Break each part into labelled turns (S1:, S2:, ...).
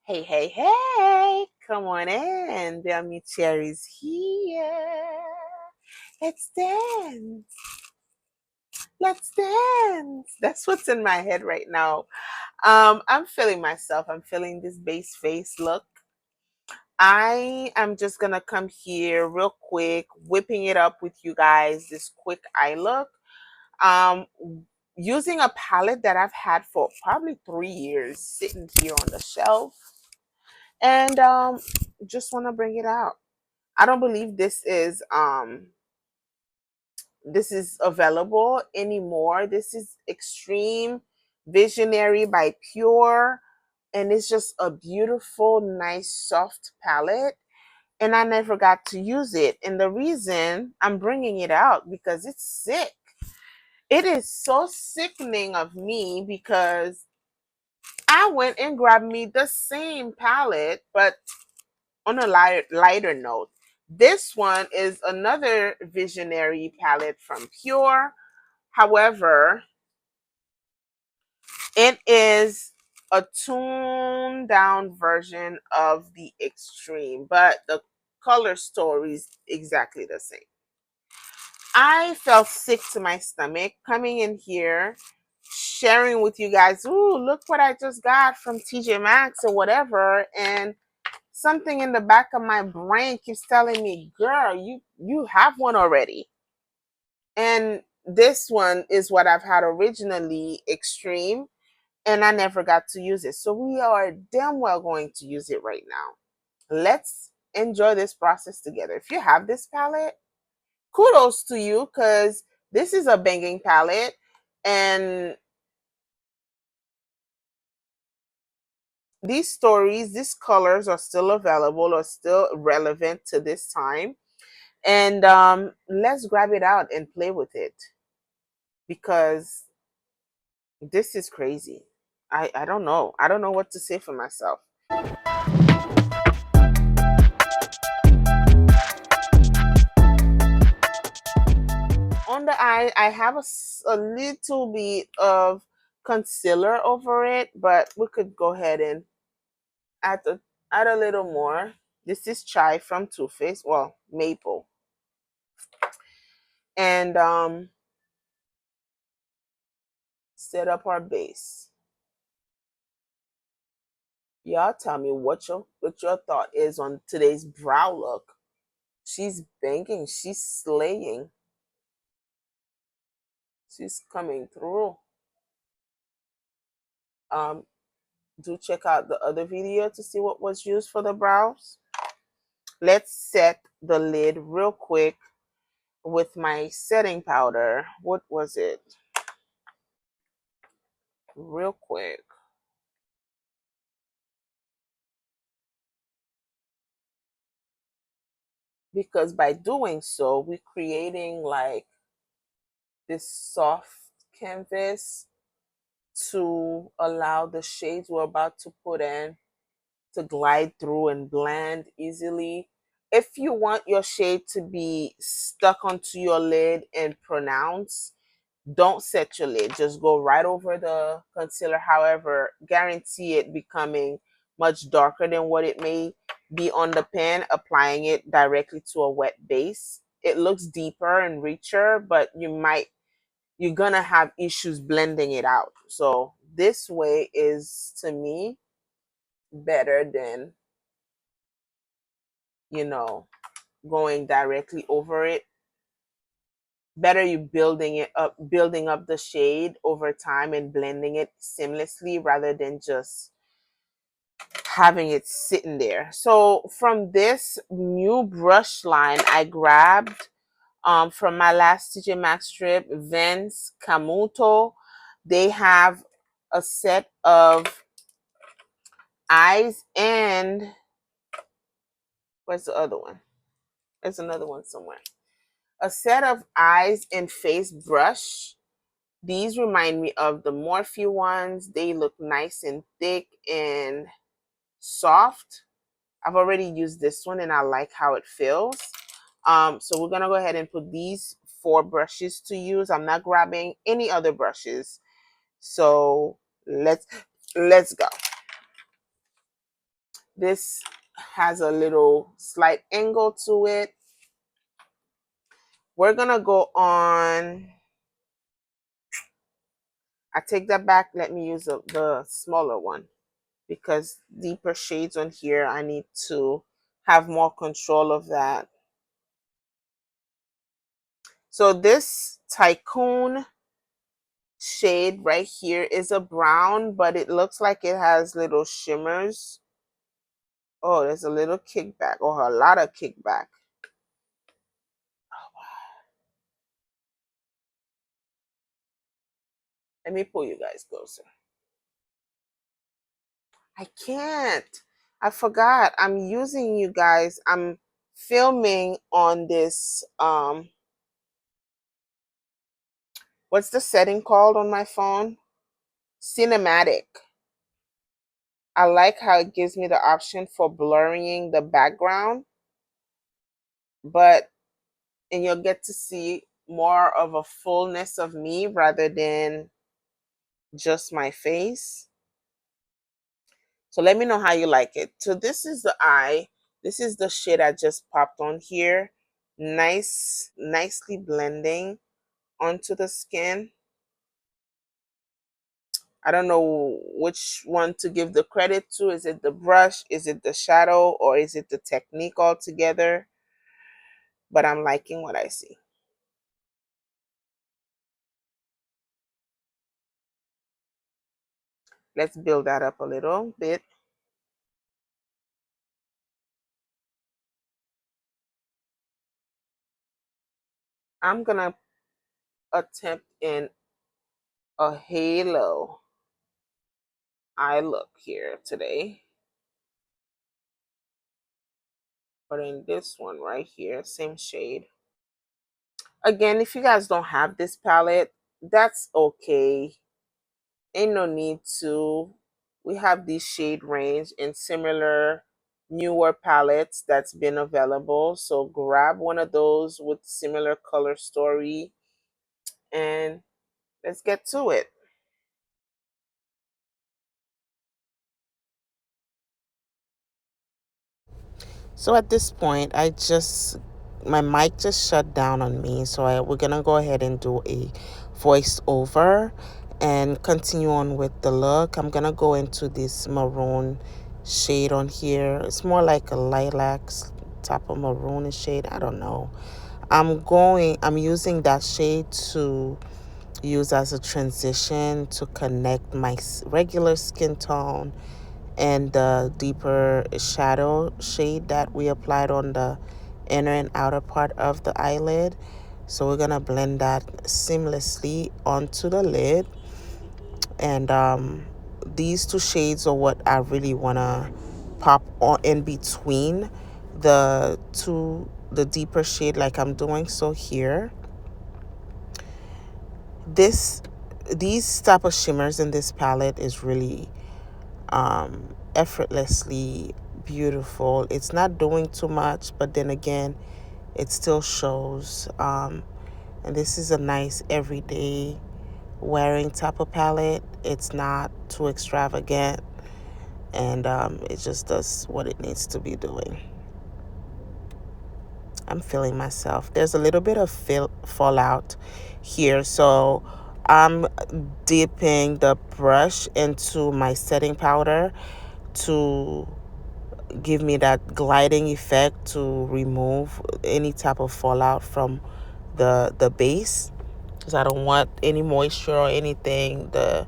S1: Hey, hey, hey, come on in. The Ami Cherry's here. Let's dance. Let's dance. That's what's in my head right now. I'm feeling myself. I'm feeling this base face look. I am just gonna come here real quick, whipping it up with you guys, this quick eye look. Um, Using a palette that I've had for probably 3 years sitting here on the shelf. And just want to bring it out. I don't believe this is available anymore. This is Extreme Visionary by Pure, and it's just a beautiful, nice, soft palette. And I never got to use it. And the reason I'm bringing it out because it's sick. It is so sickening of me because I went and grabbed me the same palette, but on a lighter note, this one is another Visionary palette from Pure. However, it is a toned down version of the Extreme, but the color story is exactly the same. I felt sick to my stomach coming in here, sharing with you guys, ooh, look what I just got from TJ Maxx or whatever. And something in the back of my brain keeps telling me, girl, you have one already. And this one is what I've had originally, Extreme, and I never got to use it. So we are damn well going to use it right now. Let's enjoy this process together. If you have this palette, kudos to you, because this is a banging palette, and these stories, these colors are still available or still relevant to this time. And let's grab it out and play with it because this is crazy. I don't know. I don't know what to say for myself. On the eye, I have a little bit of concealer over it, but we could go ahead and add add a little more. This is Chai from Too Faced, well, Maple, and set up our base. Y'all tell me what your thought is on today's brow look. She's banging. She's slaying. She's coming through. Um, do check out the other video to see what was used for the brows. Let's set the lid real quick with my setting powder. What was it? Real quick. Because by doing so, we're creating like this soft canvas to allow the shades we're about to put in to glide through and blend easily. If you want your shade to be stuck onto your lid and pronounced, don't set your lid. Just go right over the concealer. However, guarantee it becoming much darker than what it may be on the pen, applying it directly to a wet base. It looks deeper and richer, but you're gonna have issues blending it out. So this way is, to me, better than, you know, going directly over it. Better you building up the shade over time and blending it seamlessly rather than just having it sitting there. So from this new brush line, I grabbed from my last TJ Maxx trip, Vence Camuto. They have a set of eyes and where's the other one? There's another one somewhere. A set of eyes and face brush. These remind me of the Morphe ones. They look nice and thick and soft. I've already used this one and I like how it feels. So we're gonna go ahead and put these 4 brushes to use. I'm not grabbing any other brushes. So let's go. This has a little slight angle to it. We're gonna go on. I take that back. Let me use the smaller one because deeper shades on here, I need to have more control of that. So this Tycoon shade right here is a brown, but it looks like it has little shimmers. Oh, there's a little kickback or a lot of kickback. Let me pull you guys closer. I can't. I forgot. I'm using you guys. I'm filming on this what's the setting called on my phone? Cinematic. I like how it gives me the option for blurring the background, but and you'll get to see more of a fullness of me rather than just my face. So let me know how you like it. So this is the eye. This is the shade I just popped on here. Nicely blending onto the skin. I don't know which one to give the credit to. Is it the brush? Is it the shadow? Or is it the technique altogether? But I'm liking what I see. Let's build that up a little bit. I'm going to attempt in a halo eye look here today. But in this one right here, same shade. Again, if you guys don't have this palette, that's okay. Ain't no need to. We have this shade range in similar newer palettes that's been available. So grab one of those with similar color story and let's get to it. So at this point, my mic just shut down on me. So we're going to go ahead and do a voiceover and continue on with the look. I'm going to go into this maroon shade on here. It's more like a lilac type of maroon shade. I don't know. I'm using that shade to use as a transition to connect my regular skin tone and the deeper shadow shade that we applied on the inner and outer part of the eyelid. So we're gonna blend that seamlessly onto the lid. And these two shades are what I really wanna pop on in between the deeper shade like I'm doing so here. This these type of shimmers in this palette is really effortlessly beautiful. It's not doing too much, but then again, it still shows. And this is a nice everyday wearing type of palette. It's not too extravagant, and it just does what it needs to be doing. I'm feeling myself. There's a little bit of fallout here, so I'm dipping the brush into my setting powder to give me that gliding effect to remove any type of fallout from the base, because I don't want any moisture or anything, the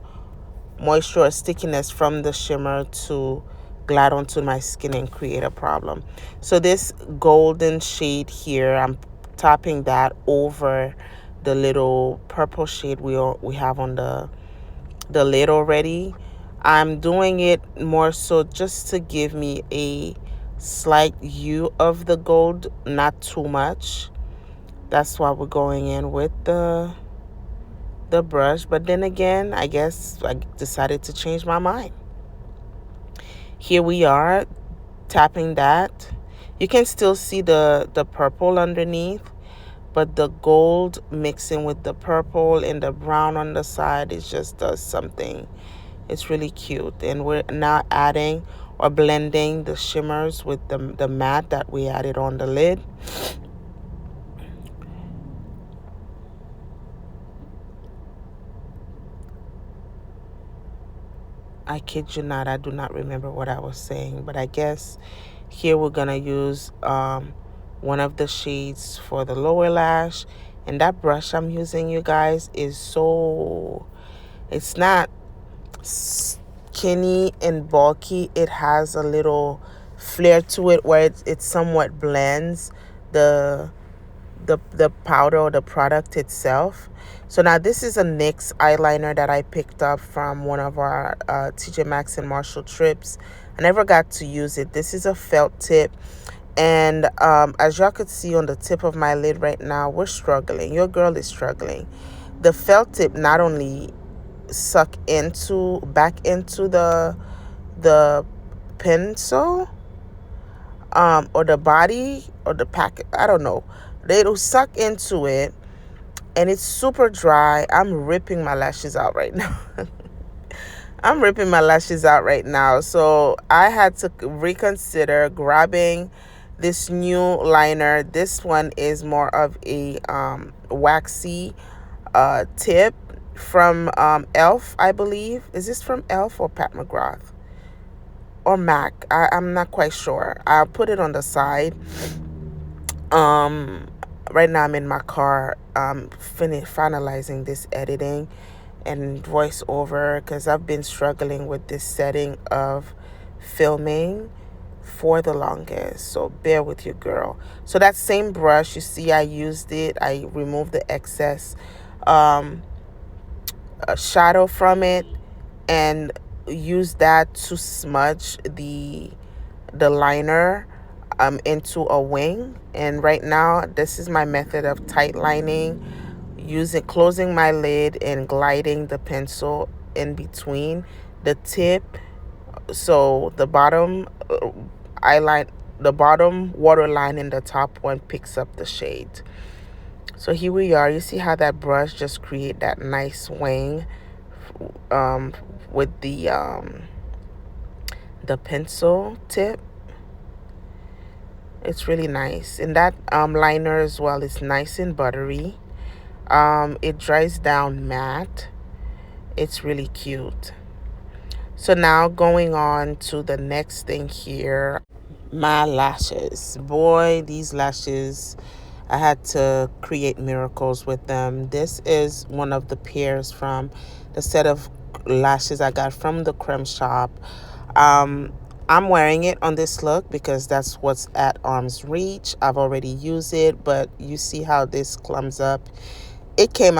S1: moisture or stickiness from the shimmer to glide onto my skin and create a problem. So this golden shade here, I'm topping that over the little purple shade we have on the lid already. I'm doing it more so just to give me a slight hue of the gold, not too much. That's why we're going in with the brush. But then again, I guess I decided to change my mind. Here we are tapping that. You can still see the purple underneath, but the gold mixing with the purple and the brown on the side, it just does something. It's really cute. And we're now adding or blending the shimmers with the matte that we added on the lid. I kid you not, I do not remember what I was saying, but I guess here we're gonna use one of the shades for the lower lash. And that brush I'm using, you guys, is so, it's not skinny and bulky. It has a little flair to it where it somewhat blends the the powder or the product itself. So now this is a NYX eyeliner that I picked up from one of our TJ Maxx and Marshall trips. I never got to use it. This is a felt tip. And as y'all could see on the tip of my lid right now, we're struggling. Your girl is struggling. The felt tip not only suck into back into the pencil or the body or the packet, I don't know, it'll suck into it, and it's super dry. I'm ripping my lashes out right now. I'm ripping my lashes out right now. So I had to reconsider grabbing this new liner. This one is more of a waxy tip from Elf, I believe. Is this from Elf or Pat McGrath? Or MAC? I'm not quite sure. I'll put it on the side. Right now I'm in my car finalizing this editing and voiceover because I've been struggling with this setting of filming for the longest, so bear with your girl. So that same brush, you see I used it, I removed the excess shadow from it and used that to smudge the liner into a wing. And right now this is my method of tight lining, closing my lid and gliding the pencil in between the tip, so the bottom the bottom waterline in the top one picks up the shade. So here we are. You see how that brush just create that nice wing with the pencil tip. It's really nice. And that liner as well is nice and buttery. It dries down matte. It's really cute. So now going on to the next thing here, my lashes. Boy, these lashes, I had to create miracles with them. This is one of the pairs from the set of lashes I got from the Creme Shop. I'm wearing it on this look because that's what's at arm's reach. I've already used it, but you see how this clumps up. It came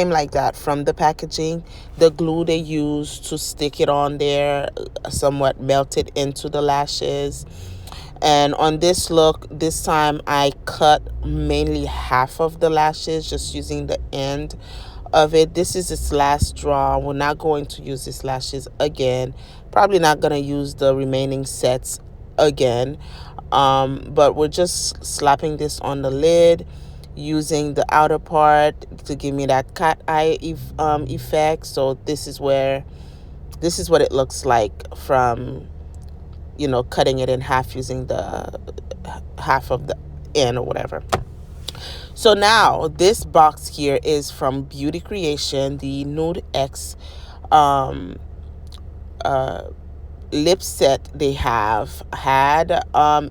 S1: like that from the packaging. The glue they used to stick it on there somewhat melted into the lashes. And on this look, this time I cut mainly half of the lashes, just using the end of it. This is its last draw. We're not going to use these lashes again. Probably not going to use the remaining sets again. But we're just slapping this on the lid, using the outer part to give me that cat eye effect. So this is what it looks like from, cutting it in half using the half of the end or whatever. So now this box here is from Beauty Creation, the Nude X lip set they have had.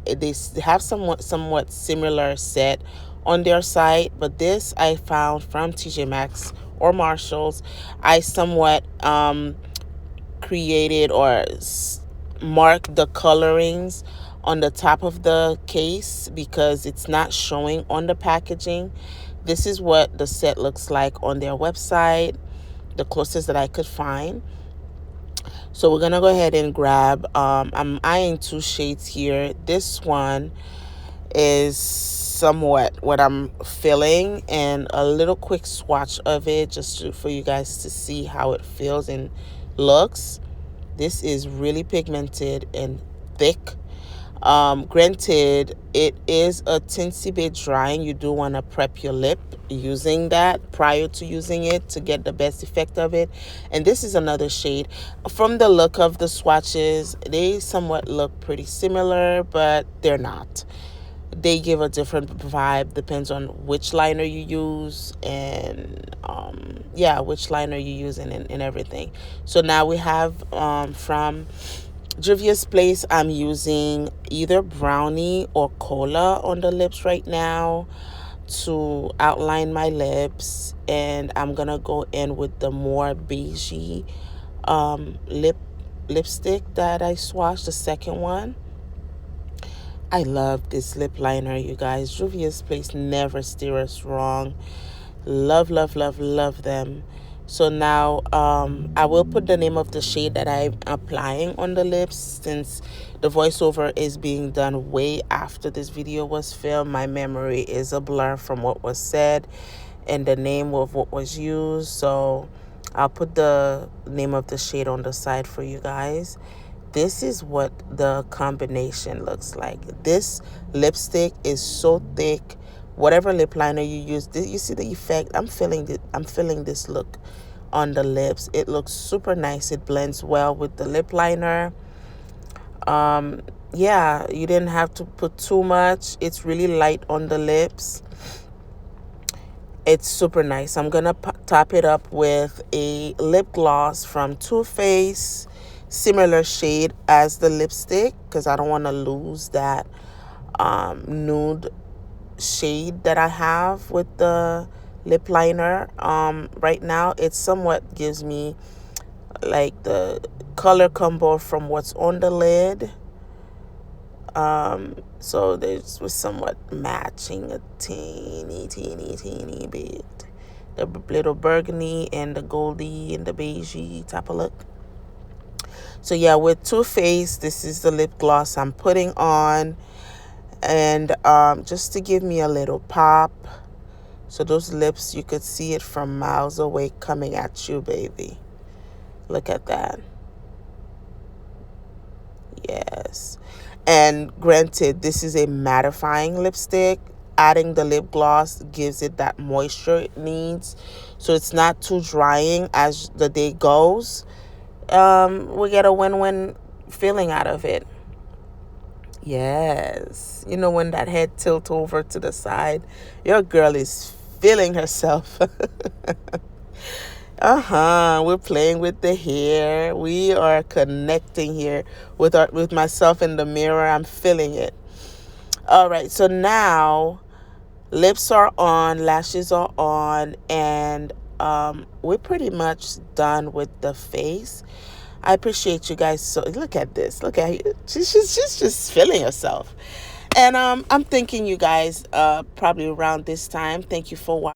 S1: They have somewhat similar set on their site, but this I found from TJ Maxx or Marshalls. I somewhat created or marked the colorings on the top of the case because it's not showing on the packaging. This is what the set looks like on their website, the closest that I could find. So we're gonna go ahead and grab, I'm eyeing two shades here. This one is somewhat what I'm feeling, and a little quick swatch of it just for you guys to see how it feels and looks. This is really pigmented and thick. Granted, it is a teensy bit drying. You do want to prep your lip using that prior to using it to get the best effect of it. And this is another shade. From the look of the swatches, they somewhat look pretty similar, but they're not. They give a different vibe, depends on which liner you use, and yeah, which liner you use, and everything. So now we have from Juvia's Place, I'm using either brownie or cola on the lips right now to outline my lips, and I'm gonna go in with the more beigey lipstick that I swatched, the second one. I love this lip liner, you guys. Juvia's Place never steer us wrong. Love, love, love, love them. So now I will put the name of the shade that I'm applying on the lips, since the voiceover is being done way after this video was filmed. My memory is a blur from what was said and the name of what was used. So I'll put the name of the shade on the side for you guys. This is what the combination looks like. This lipstick is so thick. Whatever lip liner you use, you see the effect. I'm feeling this look on the lips. It looks super nice. It blends well with the lip liner. Yeah, you didn't have to put too much. It's really light on the lips. It's super nice. I'm gonna top it up with a lip gloss from Too Faced, similar shade as the lipstick, because I don't want to lose that nude shade that I have with the lip liner. Right now it somewhat gives me like the color combo from what's on the lid. So this was somewhat matching a teeny bit. The little burgundy and the goldy and the beigey type of look. So yeah, with Too Faced, this is the lip gloss I'm putting on. And just to give me a little pop. So those lips, you could see it from miles away coming at you, baby. Look at that. Yes. And granted, this is a mattifying lipstick. Adding the lip gloss gives it that moisture it needs. So it's not too drying as the day goes. We get a win-win feeling out of it. Yes. You know, when that head tilts over to the side, your girl is feeling herself. We're playing with the hair. We are connecting here with myself in the mirror. I'm feeling it. All right. So now lips are on, lashes are on, and we're pretty much done with the face. I appreciate you guys. So look at this. Look at you. She's just feeling herself. And I'm thinking you guys probably around this time. Thank you for watching.